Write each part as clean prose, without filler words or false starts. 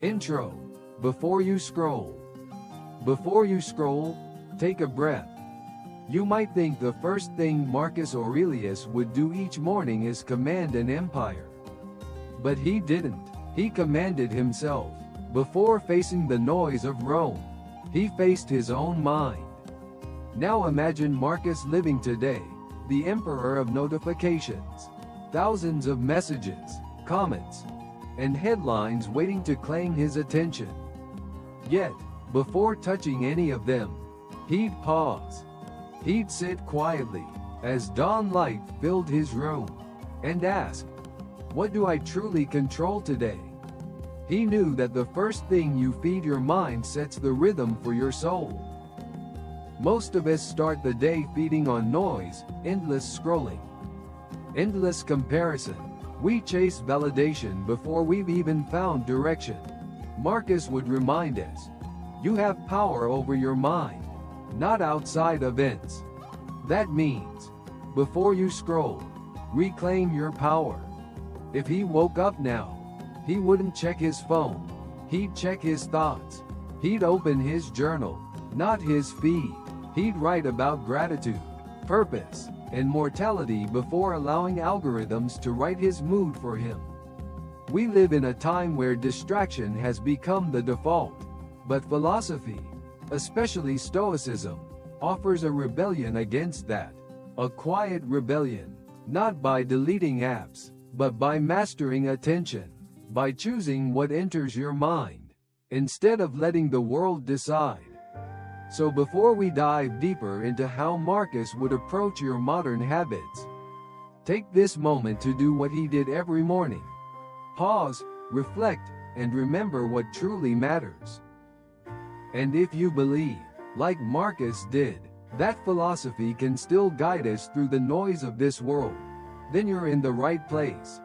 Intro. Before you scroll. Before you scroll, take a breath. You might think the first thing Marcus Aurelius would do each morning is command an empire. But he didn't. He commanded himself. Before facing the noise of Rome, he faced his own mind. Now imagine Marcus living today, the emperor of notifications. Thousands of messages, comments, and headlines waiting to claim his attention. Yet, before touching any of them, he'd pause. He'd sit quietly, as dawn light filled his room, and ask, "What do I truly control today?" He knew that the first thing you feed your mind sets the rhythm for your soul. Most of us start the day feeding on noise, endless scrolling, endless comparison. We chase validation before we've even found direction. Marcus would remind us, you have power over your mind, not outside events. That means, before you scroll, reclaim your power. If he woke up now, he wouldn't check his phone. He'd check his thoughts. He'd open his journal, not his feed. He'd write about gratitude, purpose, and mortality before allowing algorithms to write his mood for him. We live in a time where distraction has become the default, but philosophy, especially Stoicism, offers a rebellion against that. A quiet rebellion, not by deleting apps, but by mastering attention, by choosing what enters your mind, instead of letting the world decide. So before we dive deeper into how Marcus would approach your modern habits, take this moment to do what he did every morning. Pause, reflect, and remember what truly matters. And if you believe, like Marcus did, that philosophy can still guide us through the noise of this world, then you're in the right place.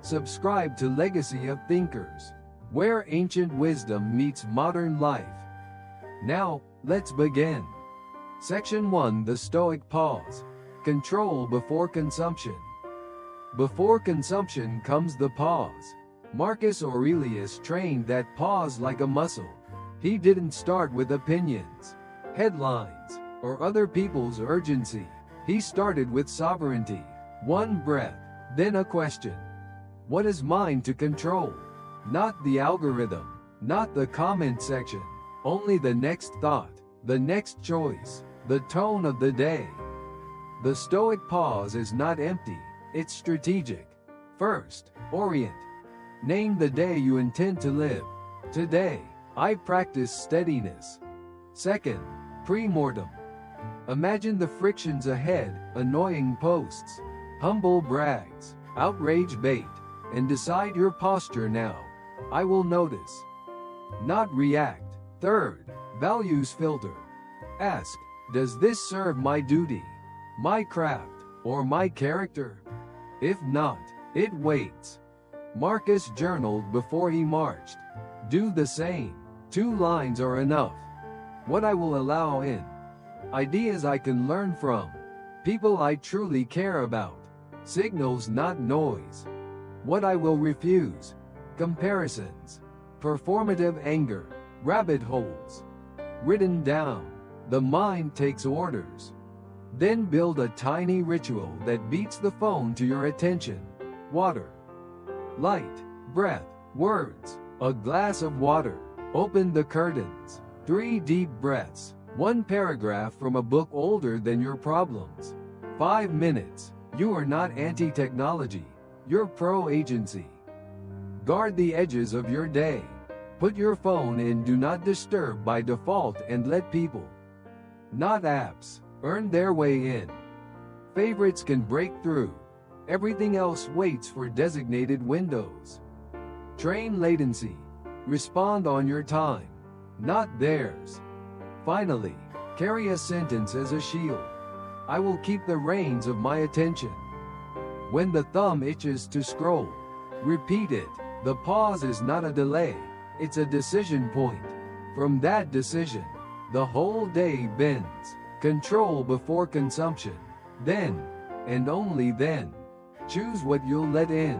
Subscribe to Legacy of Thinkers, where ancient wisdom meets modern life. Now, let's begin. Section 1: The Stoic Pause. Control before consumption. Before consumption comes the pause. Marcus Aurelius trained that pause like a muscle. He didn't start with opinions, headlines, or other people's urgency. He started with sovereignty. One breath, then a question. What is mine to control? Not the algorithm, not the comment section. Only the next thought, the next choice, the tone of the day. The Stoic pause is not empty, it's strategic. First, orient. Name the day you intend to live. Today, I practice steadiness. Second, pre-mortem. Imagine the frictions ahead, annoying posts, humble brags, outrage bait, and decide your posture now. I will notice, not react. Third, values filter. Ask, does this serve my duty, my craft, or my character? If not, it waits. Marcus journaled before he marched. Do the same. 2 lines are enough. What I will allow in. Ideas I can learn from. People I truly care about. Signals, not noise. What I will refuse. Comparisons. Performative anger. Rabbit holes. Written down. The mind takes orders. Then build a tiny ritual that beats the phone to your attention. Water. Light. Breath. Words. A glass of water. Open the curtains. 3 deep breaths. 1 paragraph from a book older than your problems. 5 minutes. You are not anti-technology. You're pro-agency. Guard the edges of your day. Put your phone in Do Not Disturb by default and let people, not apps, earn their way in. Favorites can break through. Everything else waits for designated windows. Train latency. Respond on your time, not theirs. Finally, carry a sentence as a shield. I will keep the reins of my attention. When the thumb itches to scroll, repeat it. The pause is not a delay. It's a decision point. From that decision, the whole day bends. Control before consumption. Then, and only then, choose what you'll let in.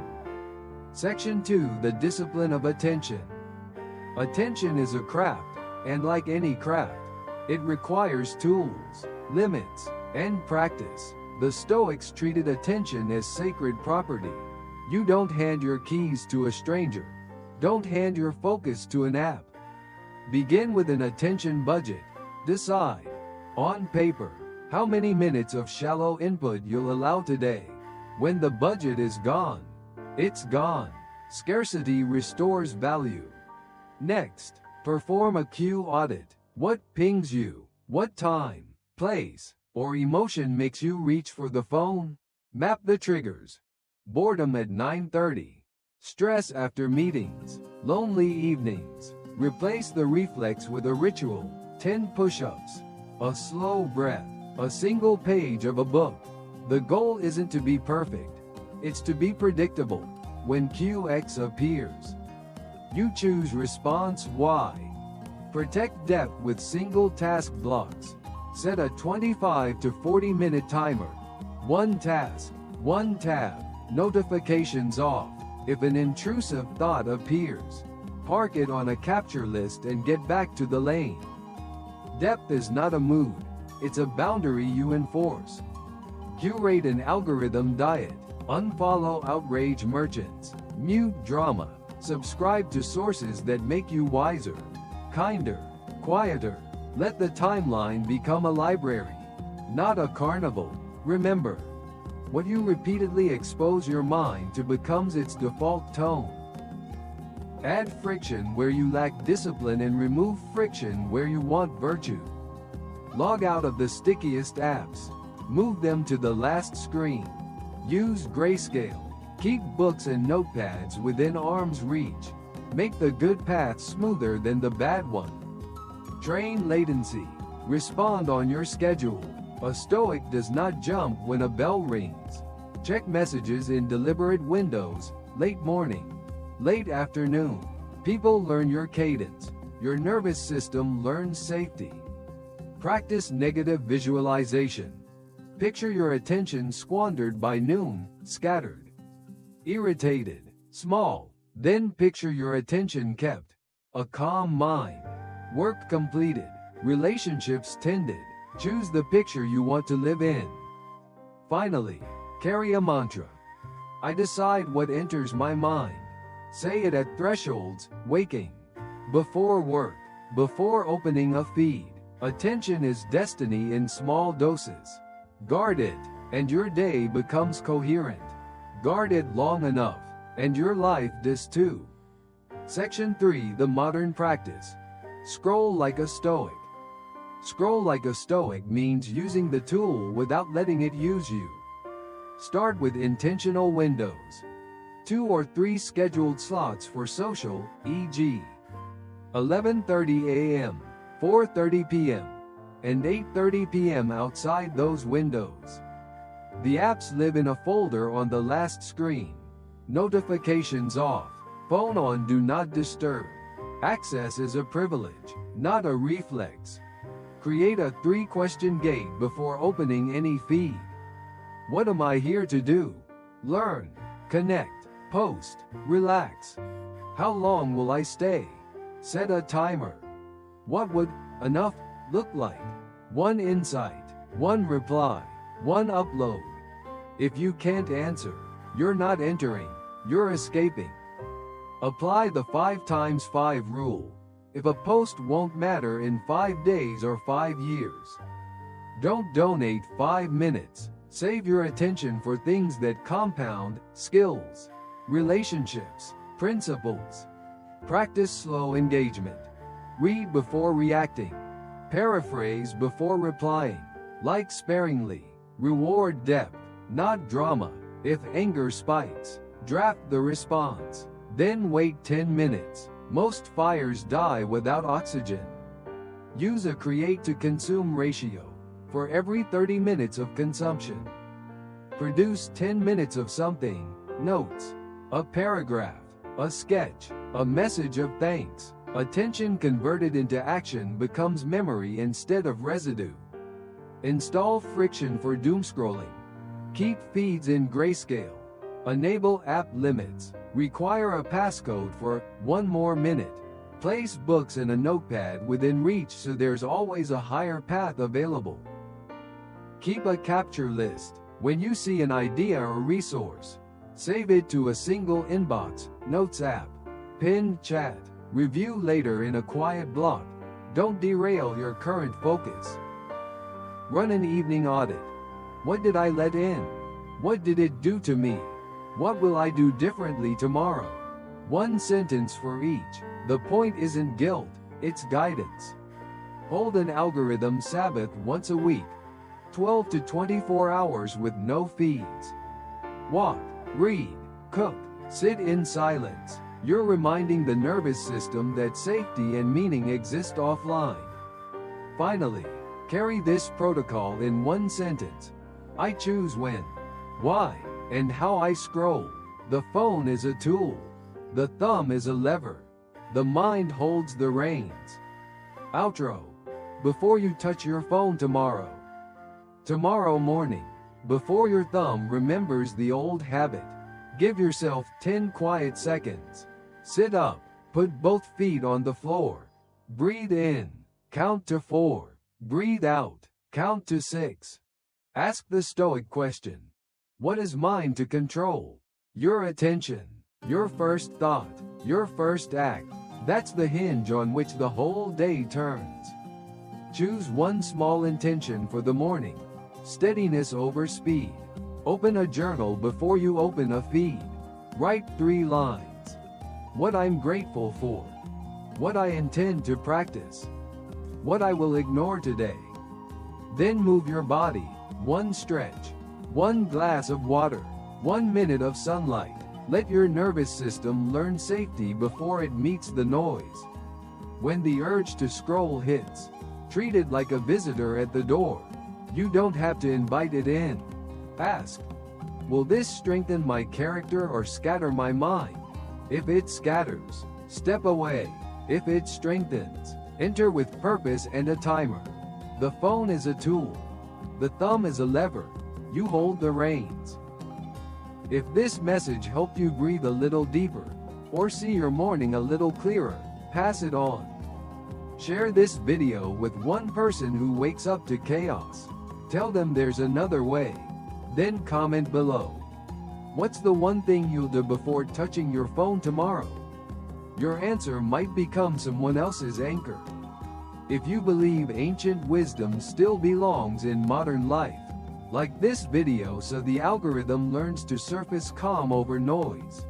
Section 2: The Discipline of Attention. Attention is a craft, and like any craft, it requires tools, limits, and practice. The Stoics treated attention as sacred property. You don't hand your keys to a stranger. Don't hand your focus to an app. Begin with an attention budget. Decide, on paper, how many minutes of shallow input you'll allow today. When the budget is gone, it's gone. Scarcity restores value. Next, perform a cue audit. What pings you? What time, place, or emotion makes you reach for the phone? Map the triggers. Boredom at 9:30. Stress after meetings. Lonely evenings. Replace the reflex with a ritual. 10 push-ups. A slow breath. A single page of a book. The goal isn't to be perfect. It's to be predictable. When QX appears, you choose response Y. Protect depth with single task blocks. Set a 25 to 40 minute timer. One task, one tab, notifications off. If an intrusive thought appears, park it on a capture list and get back to the lane. Depth is not a mood, it's a boundary you enforce. Curate an algorithm diet. Unfollow outrage merchants. Mute drama. Subscribe to sources that make you wiser, kinder, quieter. Let the timeline become a library, not a carnival. Remember, what you repeatedly expose your mind to becomes its default tone. Add friction where you lack discipline and remove friction where you want virtue. Log out of the stickiest apps. Move them to the last screen. Use grayscale. Keep books and notepads within arm's reach. Make the good path smoother than the bad one. Train latency. Respond on your schedule. A Stoic does not jump when a bell rings. Check messages in deliberate windows. Late morning. Late afternoon. People learn your cadence. Your nervous system learns safety. Practice negative visualization. Picture your attention squandered by noon, scattered, irritated, small. Then picture your attention kept, a calm mind, work completed, relationships tended. Choose the picture you want to live in. Finally, carry a mantra. I decide what enters my mind. Say it at thresholds, waking, before work, before opening a feed. Attention is destiny in small doses. Guard it, and your day becomes coherent. Guard it long enough, and your life does too. Section 3. The modern practice. Scroll like a Stoic. Scroll like a Stoic means using the tool without letting it use you. Start with intentional windows. 2 or 3 scheduled slots for social, e.g. 11:30 a.m., 4:30 p.m., and 8:30 p.m. outside those windows. The apps live in a folder on the last screen. Notifications off. Phone on do not disturb. Access is a privilege, not a reflex. Create a 3-question gate before opening any feed. What am I here to do? Learn, connect, post, relax. How long will I stay? Set a timer. What would enough look like? 1 insight, 1 reply, 1 upload. If you can't answer, you're not entering, you're escaping. Apply the 5 times 5 rule. If a post won't matter in 5 days or 5 years, don't donate 5 minutes. Save your attention for things that compound: skills, relationships, principles. Practice slow engagement. Read before reacting. Paraphrase before replying. Like sparingly. Reward depth, not drama. If anger spikes, draft the response. Then wait 10 minutes. Most fires die without oxygen. Use a create to consume ratio. For every 30 minutes of consumption, produce 10 minutes of something: notes, a paragraph, a sketch, a message of thanks. Attention converted into action becomes memory instead of residue. Install friction for doomscrolling. Keep feeds in grayscale. Enable app limits. Require a passcode for 1 more minute. Place books and a notepad within reach so there's always a higher path available. Keep a capture list. When you see an idea or resource, save it to a single inbox, notes app, pinned chat, review later in a quiet block. Don't derail your current focus. Run an evening audit. What did I let in? What did it do to me? What will I do differently tomorrow? One sentence for each. The point isn't guilt, it's guidance. Hold an algorithm Sabbath once a week, 12 to 24 hours with no feeds. Walk, read, cook, sit in silence. You're reminding the nervous system that safety and meaning exist offline. Finally, carry this protocol in one sentence. I choose when, why, and how I scroll. The phone is a tool. The thumb is a lever. The mind holds the reins. Outro. Before you touch your phone tomorrow. Tomorrow morning, before your thumb remembers the old habit, give yourself 10 quiet seconds. Sit up, put both feet on the floor. Breathe in, count to 4. Breathe out, count to 6. Ask the Stoic question. What is mine to control? Your attention, your first thought, your first act. That's the hinge on which the whole day turns. Choose one small intention for the morning. Steadiness over speed. Open a journal before you open a feed. Write 3 lines. What I'm grateful for. What I intend to practice. What I will ignore today. Then move your body. 1 stretch. 1 glass of water. 1 minute of sunlight. Let your nervous system learn safety before it meets the noise. When the urge to scroll hits, treat it like a visitor at the door. You don't have to invite it in. Ask, will this strengthen my character or scatter my mind? If it scatters, step away. If it strengthens, enter with purpose and a timer. The phone is a tool. The thumb is a lever. You hold the reins. If this message helped you breathe a little deeper, or see your morning a little clearer, pass it on. Share this video with one person who wakes up to chaos. Tell them there's another way. Then comment below. What's the one thing you'll do before touching your phone tomorrow? Your answer might become someone else's anchor. If you believe ancient wisdom still belongs in modern life, like this video so the algorithm learns to surface calm over noise.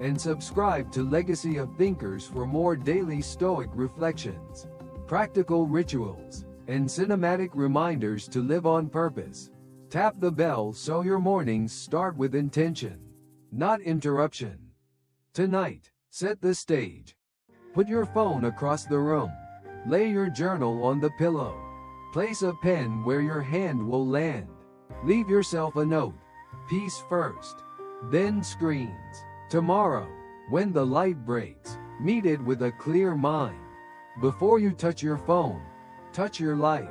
And subscribe to Legacy of Thinkers for more daily Stoic reflections, practical rituals, and cinematic reminders to live on purpose. Tap the bell so your mornings start with intention, not interruption. Tonight, set the stage. Put your phone across the room. Lay your journal on the pillow. Place a pen where your hand will land. Leave yourself a note. Peace first, then screens. Tomorrow, when the light breaks, meet it with a clear mind. Before you touch your phone, touch your life.